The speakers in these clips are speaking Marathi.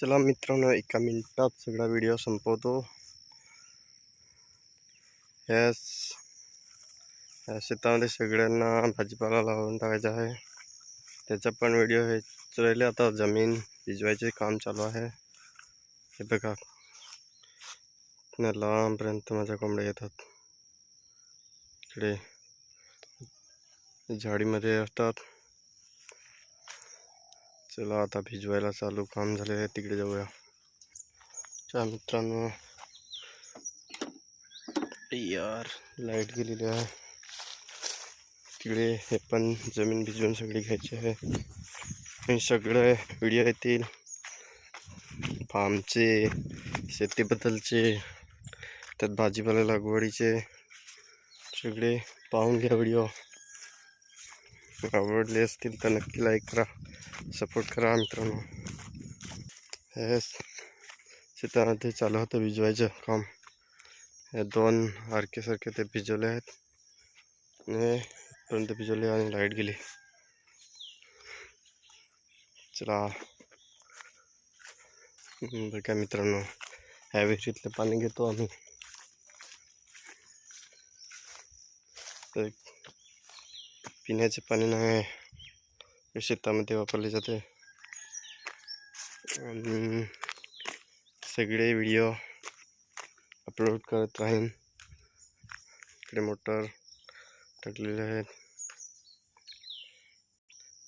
चला मित्रांनो, एका मिनिटात सगळा व्हिडिओ संपवतो. या शेतामध्ये सगळ्यांना भाजीपाला लावून टाकायचा आहे. त्याचा पण व्हिडिओ हे राहिले. आता जमीन भिजवायचे काम चालू आहे. हे बघा, लांबपर्यंत माझ्या कोंबड्या येतात. इकडे झाडीमध्ये असतात. चला आता भिजवायला चालू काम झाले आहे, तिकडे जाऊया. चला मित्रांनो, यार लाईट गेलेली आहे. तिकडे हे पण जमीन भिजवून सगळी घ्यायची आहे. हे सगळे व्हिडिओ येतील फार्मचे, शेतीबद्दलचे, त्यात भाजीपाला लागवडीचे. सगळे पाहून घ्या व्हिडिओ. आवडले असतील तर नक्की लाईक करा, सपोर्ट करा मित्रांनो. हे शेतामध्ये चालू होतं भिजवायचं काम. हे 2 सारखे ते भिजवले आहेत. पर्यंत भिजवले आणि लाईट गेली. चला बघा मित्रांनो, ह्या विहिरीतलं पाणी घेतो आम्ही. तर पिण्याचे पाणी नाही, शेतामध्ये वापरले जाते. आणि सगळे व्हिडिओ अपलोड करत राहीन. इकडे मोटर टाकलेले आहेत.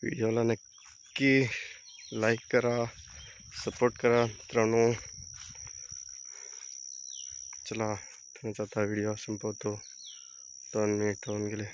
व्हिडिओला नक्की लाईक करा, सपोर्ट करा मित्रांनो. चला आता व्हिडिओ संपवतो. 2 मिनिट होऊन गेले.